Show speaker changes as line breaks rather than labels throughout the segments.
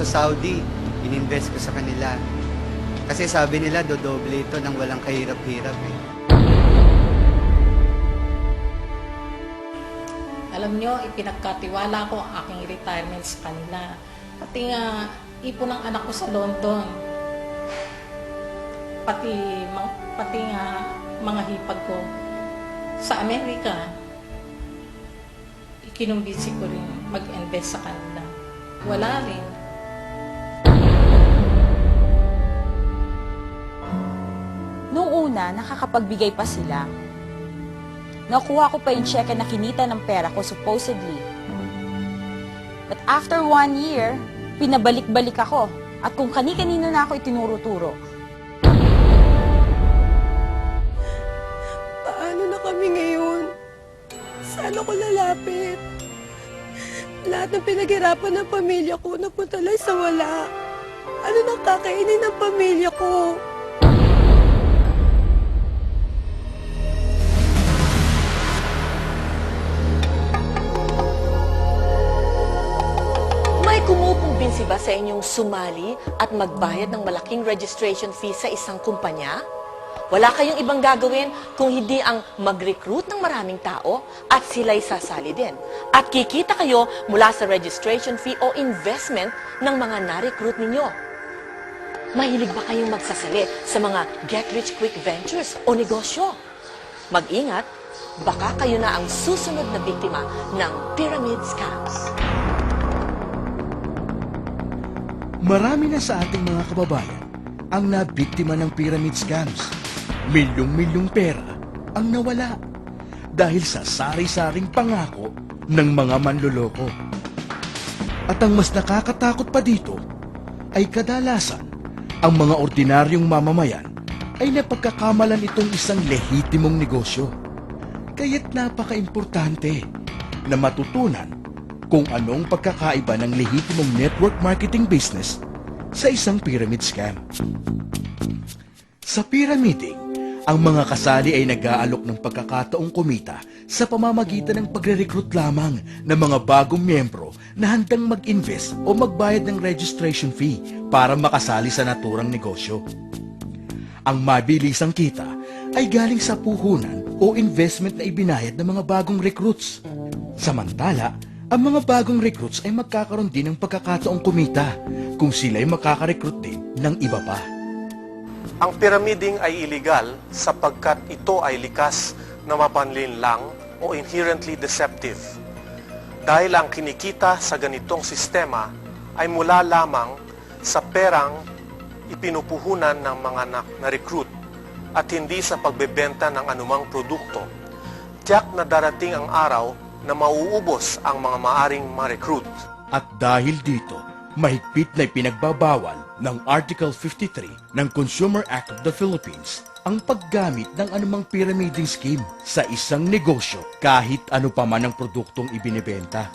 sa Saudi, ininvest ko sa kanila. Kasi sabi nila, dodoble ito ng walang kahirap-hirap eh.
Alam nyo, ipinagkatiwala ko ang aking retirement sa kanila. Pati nga, ipon ng anak ko sa London. Pati nga, mga hipag ko sa Amerika. Ikinumbisi ko rin mag-invest sa kanila. Wala rin.
Noong una, nakakapagbigay pa sila. Nakuha ko pa yung cheque na kinita ng pera ko supposedly. But after 1 year, pinabalik-balik ako. At kung kani-kanino na ako itinuro-turo.
Paano na kami ngayon? Saan ako lalapit? Lahat ng pinaghirapan ng pamilya ko napunta lang sa wala. Ano nang kakainin ng pamilya ko?
May kumukumbinsi ba sa inyong sumali at magbayad ng malaking registration fee sa isang kumpanya? Wala kayong ibang gagawin kung hindi ang mag-recruit ng maraming tao at sila'y sasali din. At kikita kayo mula sa registration fee o investment ng mga na-recruit ninyo. Mahilig ba kayong magsasali sa mga get-rich-quick ventures o negosyo? Mag-ingat, baka kayo na ang susunod na biktima ng pyramid scams.
Marami na sa ating mga kababayan ang nabiktima ng pyramid scams. Milyong-milyong pera ang nawala dahil sa sari-saring pangako ng mga manloloko. At ang mas nakakatakot pa dito ay kadalasan ang mga ordinaryong mamamayan ay napagkakamalan itong isang lehitimong negosyo. Kaya't napaka-importante na matutunan kung anong pagkakaiba ng lehitimong network marketing business sa isang pyramid scam. Sa pyramiding, ang mga kasali ay nag-aalok ng pagkakataong kumita sa pamamagitan ng pagre-recruit lamang ng mga bagong miyembro na handang mag-invest o magbayad ng registration fee para makasali sa naturang negosyo. Ang mabilisang kita ay galing sa puhunan o investment na ibinayad ng mga bagong recruits. Samantala, ang mga bagong recruits ay magkakaroon din ng pagkakataong kumita kung sila'y makaka-recruit din ng iba pa.
Ang pyramiding ay illegal sapagkat ito ay likas na mapanlinlang o inherently deceptive. Dahil ang kinikita sa ganitong sistema ay mula lamang sa perang ipinupuhunan ng mga na-recruit at hindi sa pagbebenta ng anumang produkto. Tiyak na darating ang araw na mauubos ang mga maaring ma-recruit.
At dahil dito, mahigpit na ipinagbabawal ng Article 53 ng Consumer Act of the Philippines ang paggamit ng anumang pyramiding scheme sa isang negosyo kahit ano pa man ang produktong ibinebenta.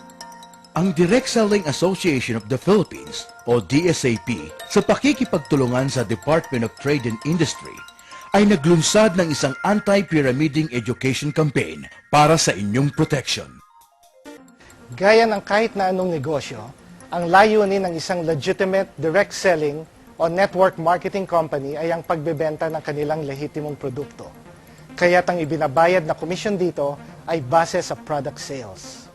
Ang Direct Selling Association of the Philippines o DSAP sa pakikipagtulungan sa Department of Trade and Industry ay naglunsad ng isang anti-pyramiding education campaign para sa inyong protection.
Gaya ng kahit na anong negosyo, ang layunin ng isang legitimate direct selling o network marketing company ay ang pagbebenta ng kanilang lehitimong produkto. Kaya't ang ibinabayad na komisyon dito ay base sa product sales.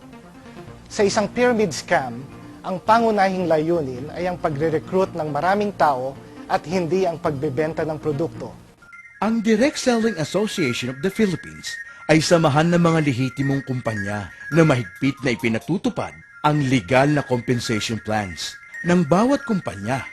Sa isang pyramid scam, ang pangunahing layunin ay ang pagre-recruit ng maraming tao at hindi ang pagbebenta ng produkto.
Ang Direct Selling Association of the Philippines ay samahan ng mga lehitimong kumpanya na mahigpit na ipinatutupad ang legal na compensation plans ng bawat kumpanya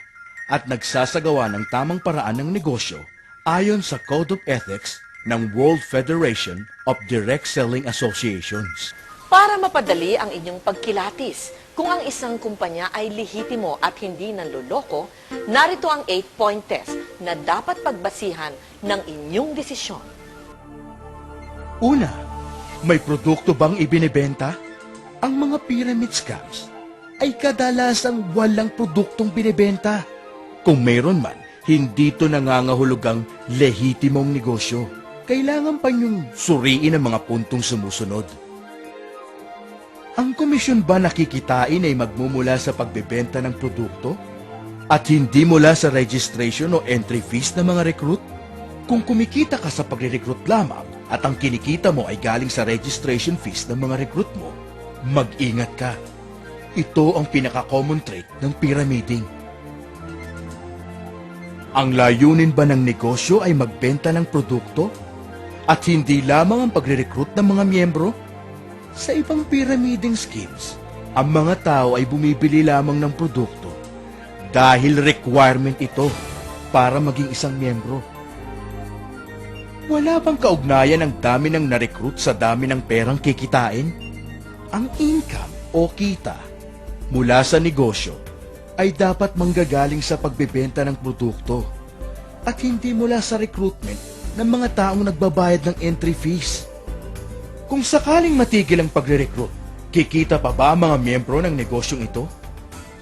at nagsasagawa ng tamang paraan ng negosyo ayon sa Code of Ethics ng World Federation of Direct Selling Associations.
Para mapadali ang inyong pagkilatis, kung ang isang kumpanya ay lehitimo at hindi nanloloko, narito ang 8-point test na dapat pagbasihan ng inyong desisyon.
Una, may produkto bang ibinebenta? Ang mga pyramid scams ay kadalasang walang produktong binebenta. Kung mayroon man, hindi ito nangangahulugang lehitimong negosyo. Kailangan pa niyong suriin ang mga puntong sumusunod. Ang komisyon ba nakikitain ay magmumula sa pagbebenta ng produkto At hindi mula sa registration o entry fees ng mga recruit? Kung kumikita ka sa pagre-recruit lamang at ang kinikita mo ay galing sa registration fees ng mga recruit mo, mag-ingat ka. Ito ang pinaka-common trait ng pyramiding. Ang layunin ba ng negosyo ay magbenta ng produkto? At hindi lamang ang pagre-recruit ng mga miyembro? Sa ibang pyramiding schemes, ang mga tao ay bumibili lamang ng produkto dahil requirement ito para maging isang miyembro. Wala bang kaugnayan ang dami ng na-recruit sa dami ng perang kikitain? Ang income o kita mula sa negosyo ay dapat manggagaling sa pagbebenta ng produkto at hindi mula sa recruitment ng mga taong nagbabayad ng entry fees. Kung sakaling matigil ang pagre-recruit, kikita pa ba ang mga miyembro ng negosyong ito?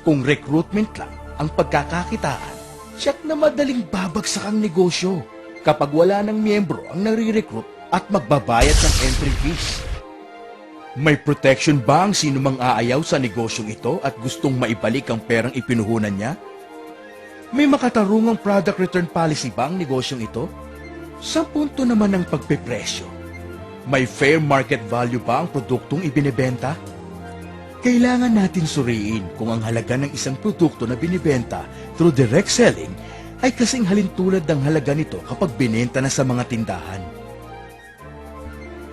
Kung recruitment lang ang pagkakakitaan, siyak na madaling babagsak ang negosyo kapag wala ng miyembro ang nare-recruit at magbabayad ng entry fees. May protection ba ang sino mang aayaw sa negosyong ito at gustong maibalik ang perang ipinuhunan niya? May makatarungang product return policy ba ang negosyong ito? Sa punto naman ng pagpepresyo, may fair market value ba ang produktong ibinebenta? Kailangan natin suriin kung ang halaga ng isang produkto na binibenta through direct selling ay kasing halintulad ng halaga nito kapag binenta na sa mga tindahan.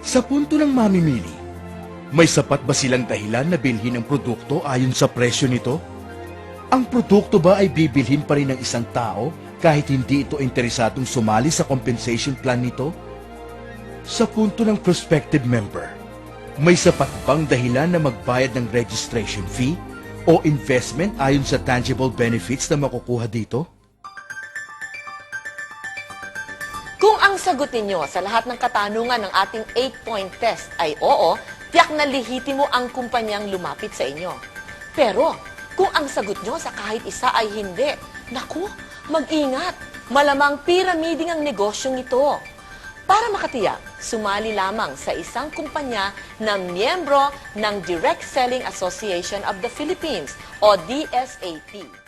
Sa punto ng mamimili, may sapat ba silang dahilan na bilhin ang produkto ayon sa presyo nito? Ang produkto ba ay bibilhin pa rin ng isang tao kahit hindi ito interesadong sumali sa compensation plan nito? Sa punto ng prospective member, may sapat bang dahilan na magbayad ng registration fee o investment ayon sa tangible benefits na makukuha dito?
Kung ang sagot ninyo sa lahat ng katanungan ng ating 8-point test ay oo, tiyak na lihitimo ang kumpanyang lumapit sa inyo. Pero, kung ang sagot nyo sa kahit isa ay hindi, naku, mag-ingat. Malamang pyramiding ang negosyong ito. Para makatiyak, sumali lamang sa isang kumpanya na miyembro ng Direct Selling Association of the Philippines o DSAP.